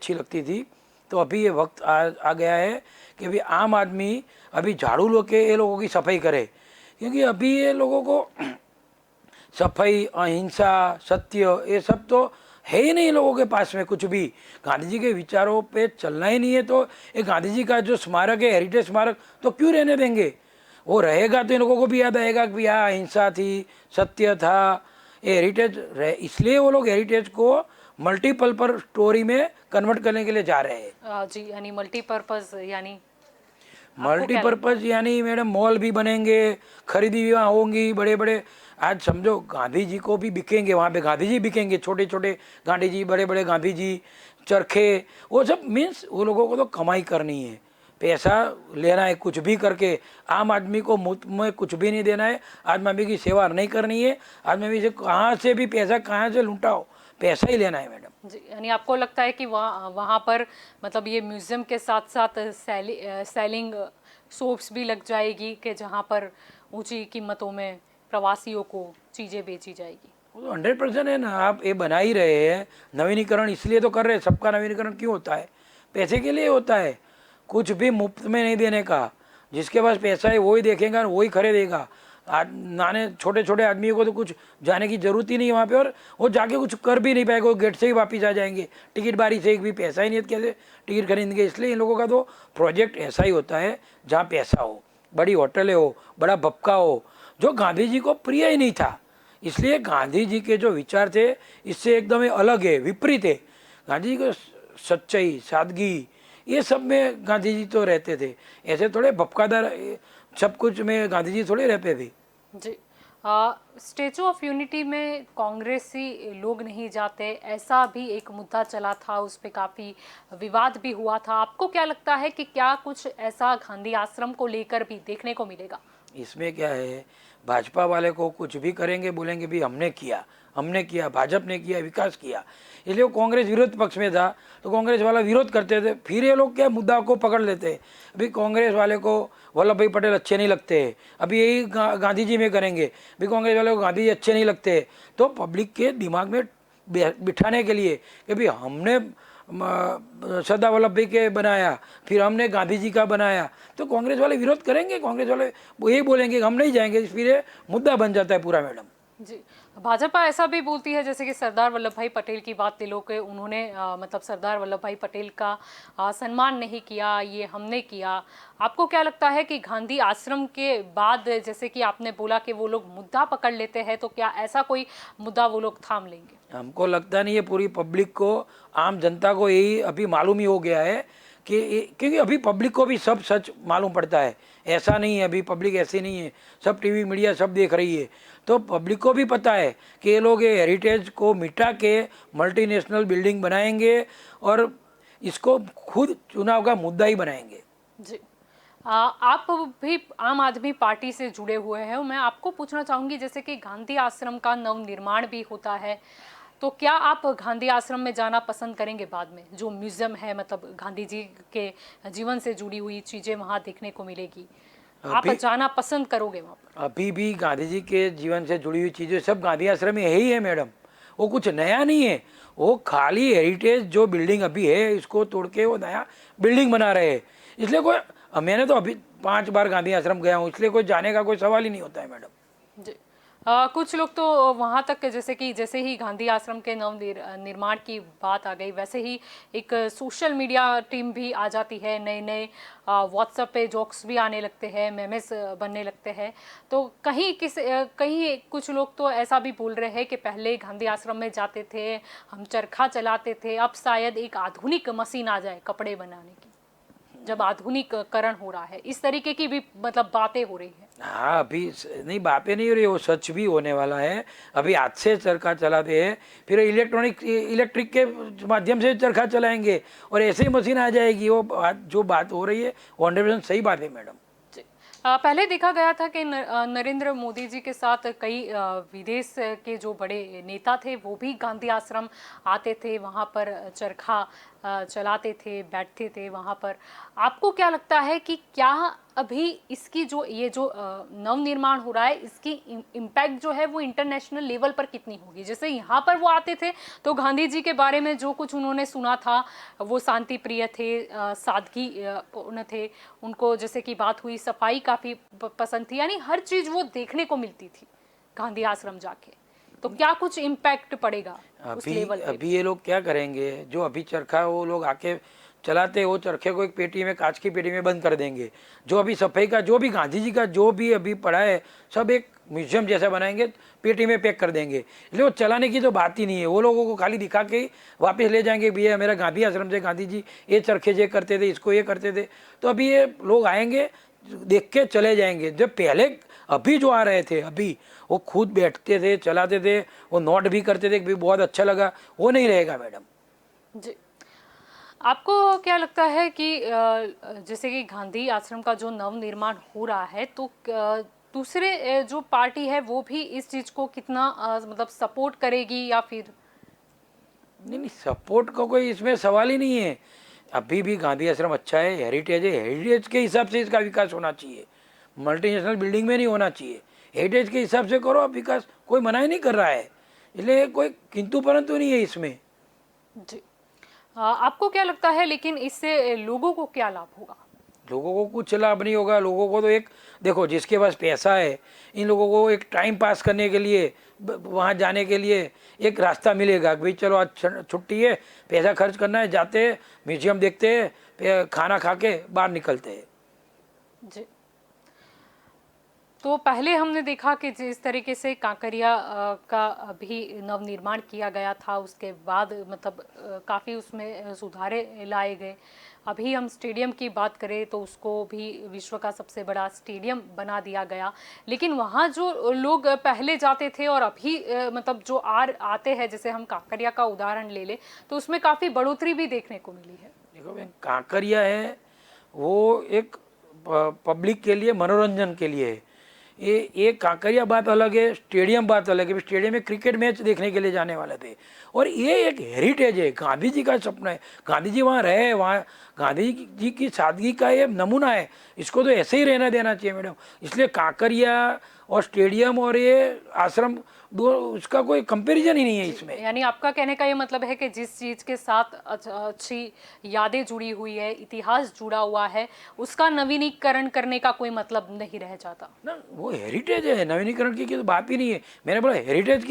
अच्छी लगती थी। तो अभी ये वक्त आ गया है कि अभी आम आदमी अभी झाड़ू लो के ये लोगों की सफाई करे, क्योंकि अभी ये लोगों को सफाई, अहिंसा, सत्य, ये सब तो है ही नहीं लोगों के पास में कुछ भी। गांधी जी के विचारों पे चलना ही नहीं है तो ये गांधी जी का जो स्मारक है, हेरिटेज स्मारक, तो क्यों रहने देंगे? वो रहेगा तो इन लोगों को भी याद आएगा कि यहाँ अहिंसा थी, सत्य था, ये हेरिटेज रहे। इसलिए वो लोग हेरिटेज को मल्टीपल स्टोरी में कन्वर्ट करने के लिए जा रहे हैं। जी, यानी मल्टीपर्पज, यानी आपको क्या लगता मल्टीपर्पज यानी मैडम मॉल भी बनेंगे, खरीदी भी वहाँ होंगी, बड़े बड़े। आज समझो गांधी जी को भी बिकेंगे, वहाँ पे गांधी जी बिकेंगे, छोटे छोटे गांधी जी, बड़े बड़े गांधी जी, चरखे, वो सब मीन्स वो लोगों को तो कमाई करनी है, पैसा लेना है कुछ भी करके। आम आदमी को मुफ्त में कुछ भी नहीं देना है, आम आदमी की सेवा नहीं करनी है, आम आदमी से कहाँ से भी पैसा कहाँ से लूटाओ, पैसा ही लेना है मैडम। जी, यानी आपको लगता है कि वहाँ पर मतलब ये म्यूज़ियम के साथ साथ सेलिंग शॉप्स भी लग जाएगी कि जहाँ पर ऊंची कीमतों में प्रवासियों को चीज़ें बेची जाएगी? वो तो 100% है ना। आप ये बना ही रहे हैं, नवीनीकरण इसलिए तो कर रहे हैं। सबका नवीनीकरण क्यों होता है? पैसे के लिए होता है, कुछ भी मुफ्त में नहीं देने का। जिसके पास पैसा है वही देखेगा, वही खरीदेगा। आज नाने छोटे छोटे आदमियों को तो कुछ जाने की जरूरत ही नहीं है वहाँ पे, और वो जाके कुछ कर भी नहीं पाएगा, वो गेट से ही वापिस आ जाएंगे। टिकट बारी से एक भी पैसा ही नहीं है, कैसे टिकट खरीदेंगे? इसलिए इन लोगों का तो प्रोजेक्ट ऐसा ही होता है जहाँ पैसा हो, बड़ी होटलें हो, बड़ा भपका हो, जो गांधी जी को प्रिय ही नहीं था। इसलिए गांधी जी के जो विचार थे इससे एकदम ही अलग है, विपरीत है। गांधी जी को सच्चाई, सादगी, ये सब में गांधी जी तो रहते थे। ऐसे थोड़े भपकादार सब कुछ में गांधी जी थोड़े रहते थे। जी, स्टेचू ऑफ यूनिटी में कांग्रेसी लोग नहीं जाते, ऐसा भी एक मुद्दा चला था, उस पर काफ़ी विवाद भी हुआ था। आपको क्या लगता है कि क्या कुछ ऐसा गांधी आश्रम को लेकर भी देखने को मिलेगा? इसमें क्या है, भाजपा वाले को कुछ भी करेंगे, बोलेंगे भी हमने किया, हमने किया, भाजपा ने किया, विकास किया। इसलिए वो कांग्रेस विरोध पक्ष में था तो कांग्रेस वाला विरोध करते थे। फिर ये लोग क्या मुद्दा को पकड़ लेते हैं। अभी कांग्रेस वाले को वल्लभ भाई पटेल अच्छे नहीं लगते हैं, अभी यही गांधी जी में करेंगे। अभी कांग्रेस वाले को गांधी जी अच्छे नहीं लगते, तो पब्लिक के दिमाग में बिठाने के लिए कि भाई हमने सरदार वल्लभ भाई के बनाया, फिर हमने गांधी जी का बनाया, तो कांग्रेस वाले विरोध करेंगे। कांग्रेस वाले वो यही बोलेंगे कि हम नहीं जाएंगे, फिर ये मुद्दा बन जाता है पूरा मैडम। जी, भाजपा ऐसा भी बोलती है जैसे कि सरदार वल्लभ भाई पटेल की बात ले लो कि उन्होंने मतलब सरदार वल्लभ भाई पटेल का सम्मान नहीं किया, ये हमने किया। आपको क्या लगता है कि गांधी आश्रम के बाद जैसे कि आपने बोला कि वो लोग मुद्दा पकड़ लेते हैं, तो क्या ऐसा कोई मुद्दा वो लोग थाम लेंगे? हमको लगता नहीं है। पूरी पब्लिक को, आम जनता को यही अभी मालूम ही हो गया है कि क्योंकि अभी पब्लिक को भी सब सच मालूम पड़ता है। ऐसा नहीं है, अभी पब्लिक ऐसी नहीं है, सब टीवी मीडिया सब देख रही है। तो पब्लिक को भी पता है कि ये लोग ये हेरिटेज को मिटा के मल्टीनेशनल बिल्डिंग बनाएंगे और इसको खुद चुनाव का मुद्दा ही बनाएंगे। जी, आप भी आम आदमी पार्टी से जुड़े हुए हैं, मैं आपको पूछना चाहूँगी जैसे कि गांधी आश्रम का नवनिर्माण भी होता है, तो क्या आप गांधी आश्रम में जाना पसंद करेंगे? बाद में जो म्यूज़ियम है, मतलब गांधी जी के जीवन से जुड़ी हुई चीज़ें वहाँ देखने को मिलेगी, आप अभी जाना पसंद करोगे वहाँ पर? अभी भी गांधी जी के जीवन से जुड़ी हुई चीज़ें सब गांधी आश्रम में है ही है मैडम। वो कुछ नया नहीं है, वो खाली हेरिटेज जो बिल्डिंग अभी है इसको तोड़ के वो नया बिल्डिंग बना रहे हैं। इसलिए कोई, मैंने तो अभी 5 बार गांधी आश्रम गया हूँ, इसलिए कोई जाने का कोई सवाल ही नहीं होता है मैडम। जी, कुछ लोग तो वहाँ तक जैसे ही गांधी आश्रम के निर्माण की बात आ गई, वैसे ही एक सोशल मीडिया टीम भी आ जाती है, नए नए व्हाट्सएप पे जोक्स भी आने लगते हैं, मेमेस बनने लगते हैं। तो कहीं कुछ लोग तो ऐसा भी बोल रहे हैं कि पहले गांधी आश्रम में जाते थे, हम चरखा चलाते थे, अब शायद एक आधुनिक मशीन आ जाए कपड़े बनाने की, जब आधुनिकरण हो रहा है। इस तरीके की भी मतलब बातें हो रही है। हाँ, अभी नहीं, बातें नहीं हो रही, वो सच भी होने वाला है। अभी हाथ से चरखा चलाते हैं, फिर इलेक्ट्रिक के माध्यम से चरखा चलाएंगे और ऐसे ही मशीन आ जाएगी। वो जो बात हो रही है वो 100% सही बात है मैडम। पहले देखा गया था कि नरेंद्र मोदी जी के साथ कई विदेश के जो बड़े नेता थे वो भी गांधी आश्रम आते थे, वहाँ पर चरखा चलाते थे, बैठते थे वहाँ पर। आपको क्या लगता है कि क्या अभी इसकी जो ये जो नवनिर्माण हो रहा है, इसकी इम्पैक्ट जो है वो इंटरनेशनल लेवल पर कितनी होगी? जैसे यहाँ पर वो आते थे तो गांधी जी के बारे में जो कुछ उन्होंने सुना था, वो शांति प्रिय थे, सादगी पूर्ण थे, उनको जैसे कि बात हुई सफाई काफ़ी पसंद थी, यानी हर चीज़ वो देखने को मिलती थी गांधी आश्रम जाके। तो क्या कुछ इम्पैक्ट पड़ेगा उस अभी लेवल पे? अभी ये लोग क्या करेंगे, जो अभी चरखा वो लोग आके चलाते वो चरखे को एक पेटी में, कांच की पेटी में बंद कर देंगे। जो अभी सफाई का, जो भी गांधी जी का जो भी अभी पड़ा है, सब एक म्यूजियम जैसा बनाएंगे, पेटी में पैक कर देंगे। इसलिए वो चलाने की तो बात ही नहीं है, वो लोगों को खाली दिखा के वापस ले जाएंगे, भैया मेरा गांधी आश्रम से गांधी जी ये चरखे ये करते थे, इसको ये करते थे। तो अभी ये लोग आएंगे, देख के चले जाएंगे। जब पहले अभी जो आ रहे थे, अभी वो खुद बैठते थे, चलाते थे, वो नोट भी करते थे कि बहुत अच्छा लगा, वो नहीं रहेगा मैडम। जी, आपको क्या लगता है कि जैसे कि गांधी आश्रम का जो नवनिर्माण हो रहा है, तो दूसरे जो पार्टी है वो भी इस चीज को कितना मतलब सपोर्ट करेगी, या फिर? नहीं नहीं, सपोर्ट का कोई इसमें सवाल ही नहीं है। अभी भी गांधी आश्रम अच्छा है, हेरिटेज है, हेरिटेज के हिसाब से इसका विकास होना चाहिए, मल्टीनेशनल बिल्डिंग में नहीं होना चाहिए। हेरिटेज के हिसाब से करो आप विकास, कोई मना ही नहीं कर रहा है, इसलिए कोई किंतु परंतु नहीं है इसमें। जी, आपको क्या लगता है लेकिन इससे लोगों को क्या लाभ होगा? लोगों को कुछ लाभ नहीं होगा। लोगों को तो एक, देखो जिसके पास पैसा है, इन लोगों को एक टाइम पास करने के लिए, वहाँ जाने के लिए एक रास्ता मिलेगा कि भाई चलो आज छुट्टी है, पैसा खर्च करना है, जाते हैं म्यूजियम देखते हैं, खाना खा के बाहर निकलते हैं। जी, तो पहले हमने देखा कि जिस तरीके से कांकरिया का भी नवनिर्माण किया गया था, उसके बाद मतलब काफ़ी उसमें सुधारे लाए गए। अभी हम स्टेडियम की बात करें तो उसको भी विश्व का सबसे बड़ा स्टेडियम बना दिया गया। लेकिन वहाँ जो लोग पहले जाते थे और अभी मतलब जो आते हैं, जैसे हम कांकरिया का उदाहरण ले लें, तो उसमें काफ़ी बढ़ोतरी भी देखने को मिली है। देखो बहन, कांकरिया है वो एक पब्लिक के लिए, मनोरंजन के लिए है। ये कांकरिया बात अलग है, स्टेडियम बात अलग है। स्टेडियम में क्रिकेट मैच देखने के लिए जाने वाले थे, और ये एक हेरिटेज है, गांधी जी का सपना है। गांधी जी वहाँ रहे, वहाँ गांधी जी की सादगी का ये नमूना है, इसको तो ऐसे ही रहना देना चाहिए मैडम। इसलिए कांकरिया और स्टेडियम और ये आश्रम, दो उसका कोई कंपैरिजन ही नहीं है इसमें। यानी आपका कहने का ये मतलब है कि जिस चीज के साथ अच्छी यादें जुड़ी हुई है, इतिहास जुड़ा हुआ है, उसका नवीनीकरण करने का कोई मतलब नहीं रह जाता ना, वो हेरिटेज है, नवीनीकरण की तो बात ही नहीं है। मैंने बोला हेरिटेज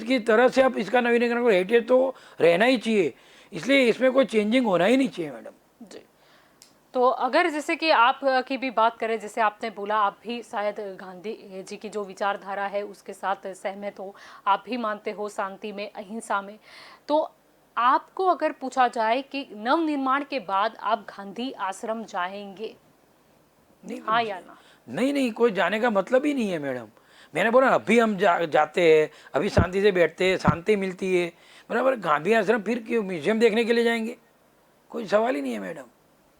की तरह से आप इसका नवीनीकरण करो, हेरिटेज तो रहना ही चाहिए, इसलिए इसमें कोई चेंजिंग होना ही नहीं चाहिए मैडम। जी। तो अगर जैसे कि आप की भी बात करें, जैसे आपने बोला आप भी शायद गांधी जी की जो विचारधारा है उसके साथ सहमत हो, आप भी मानते हो शांति में, अहिंसा में, तो आपको अगर पूछा जाए कि नवनिर्माण के बाद आप गांधी आश्रम जाएंगे, नहीं हाँ या ना? नहीं नहीं, कोई जाने का मतलब ही नहीं है मैडम। मैंने बोला अभी हम जाते हैं, अभी शांति से बैठते हैं, शांति मिलती है, बराबर। गांधी आश्रम फिर क्यों म्यूजियम देखने के लिए जाएंगे? कोई सवाल ही नहीं है मैडम।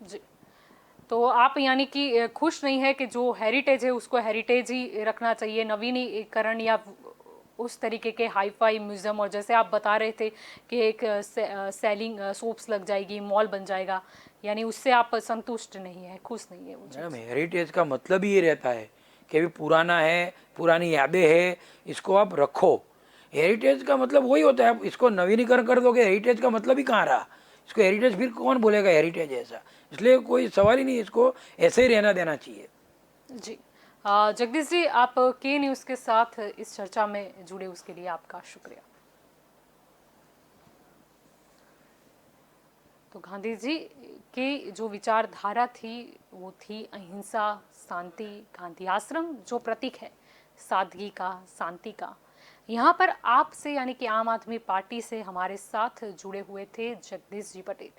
जी, तो आप यानी कि खुश नहीं है कि जो हेरिटेज है उसको हेरिटेज ही रखना चाहिए, नवीनीकरण या उस तरीके के हाई फाई म्यूजियम, और जैसे आप बता रहे थे कि एक सेलिंग सोप्स लग जाएगी, मॉल बन जाएगा, यानी उससे आप संतुष्ट नहीं है, खुश नहीं है वो चीज़? मैडम हेरिटेज का मतलब ही ये रहता है कि अभी पुराना है, पुरानी यादें हैं, इसको आप रखो। हेरिटेज का मतलब वही होता है, आप इसको नवीनीकरण कर दोगे, हेरिटेज का मतलब ही कहाँ रहा? इसको हेरिटेज फिर कौन बोलेगा हेरिटेज ऐसा? इसलिए कोई सवाल ही नहीं, इसको ऐसे ही रहना देना चाहिए। जी, जगदीश जी, आप के न्यूज़ के साथ इस चर्चा में जुड़े उसके लिए आपका शुक्रिया। तो गांधी जी की जो विचारधारा थी वो थी अहिंसा, शांति। गांधी आश्रम जो प्रतीक है सादगी का, शांति का। यहाँ पर आपसे यानी कि आम आदमी पार्टी से हमारे साथ जुड़े हुए थे जगदीश जी पटेल,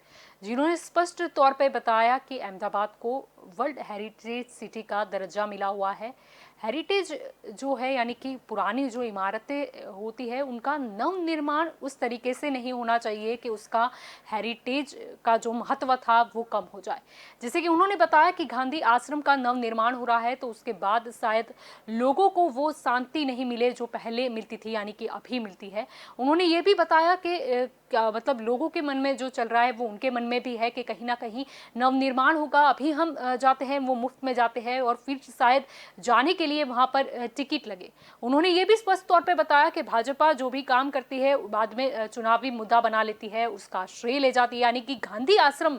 जिन्होंने स्पष्ट तौर पे बताया कि अहमदाबाद को वर्ल्ड हेरिटेज सिटी का दर्जा मिला हुआ है। हेरिटेज जो है यानी कि पुरानी जो इमारतें होती है उनका नव निर्माण उस तरीके से नहीं होना चाहिए कि उसका हेरिटेज का जो महत्व था वो कम हो जाए। जैसे कि उन्होंने बताया कि गांधी आश्रम का नव निर्माण हो रहा है तो उसके बाद शायद लोगों को वो शांति नहीं मिले जो पहले मिलती थी यानी कि अभी मिलती है। उन्होंने ये भी बताया कि क्या मतलब लोगों के मन में जो चल रहा है वो उनके मन में भी है कि कहीं ना कहीं नव निर्माण होगा, अभी हम जाते हैं वो मुफ्त में जाते हैं और फिर शायद जाने के लिए वहां पर टिकट लगे। उन्होंने ये भी स्पष्ट तौर पे बताया कि भाजपा जो भी काम करती है बाद में चुनावी मुद्दा बना लेती है, उसका श्रेय ले जाती है, यानी कि गांधी आश्रम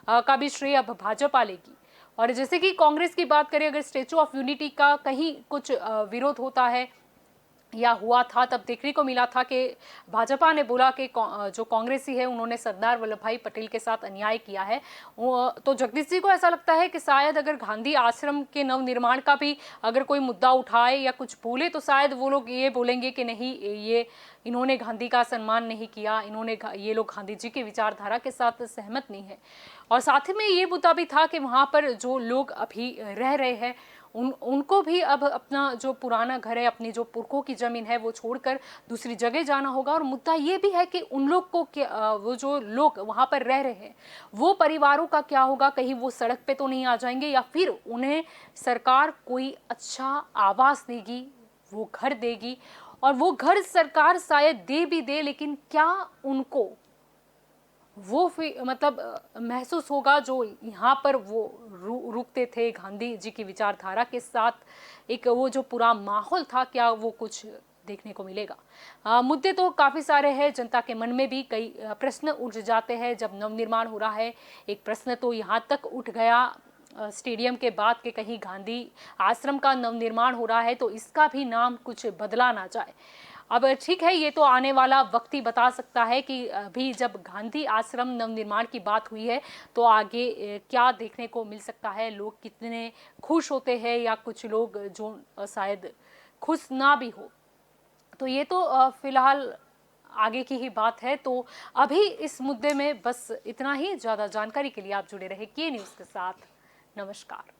का भी श्रेय अब भाजपा लेगी। और जैसे कि कांग्रेस की बात करें, अगर स्टेचू ऑफ यूनिटी का कहीं कुछ विरोध होता है या हुआ था तब देखने को मिला था कि भाजपा ने बोला कि जो कांग्रेसी है उन्होंने सरदार वल्लभ भाई पटेल के साथ अन्याय किया है। तो जगदीश जी को ऐसा लगता है कि शायद अगर गांधी आश्रम के नवनिर्माण का भी अगर कोई मुद्दा उठाए या कुछ बोले तो शायद वो लोग ये बोलेंगे कि नहीं, ये इन्होंने गांधी का सम्मान नहीं किया, ये लोग गांधी जी की विचारधारा के साथ सहमत नहीं है। और साथ ही में ये मुद्दा भी था कि वहाँ पर जो लोग अभी रह रहे हैं उनको भी अब अपना जो पुराना घर है, अपनी जो पुरखों की ज़मीन है वो छोड़कर दूसरी जगह जाना होगा। और मुद्दा ये भी है कि उन लोग को वो जो लोग वहाँ पर रह रहे हैं वो परिवारों का क्या होगा, कहीं वो सड़क पे तो नहीं आ जाएंगे या फिर उन्हें सरकार कोई अच्छा आवास देगी, वो घर देगी। और वो घर सरकार शायद दे भी दे लेकिन क्या उनको वो मतलब महसूस होगा जो यहाँ पर वो रुकते थे गांधी जी की विचारधारा के साथ, एक वो जो पूरा माहौल था, क्या वो कुछ देखने को मिलेगा। मुद्दे तो काफ़ी सारे हैं, जनता के मन में भी कई प्रश्न उठ जाते हैं जब नवनिर्माण हो रहा है। एक प्रश्न तो यहाँ तक उठ गया स्टेडियम के बाद कि कहीं गांधी आश्रम का नवनिर्माण हो रहा है तो इसका भी नाम कुछ बदला ना जाए। अब ठीक है, ये तो आने वाला वक्त ही बता सकता है कि अभी जब गांधी आश्रम नवनिर्माण की बात हुई है तो आगे क्या देखने को मिल सकता है, लोग कितने खुश होते हैं या कुछ लोग जो शायद खुश ना भी हो। तो ये तो फिलहाल आगे की ही बात है। तो अभी इस मुद्दे में बस इतना ही। ज़्यादा जानकारी के लिए आप जुड़े रहे के न्यूज़ के साथ। नमस्कार।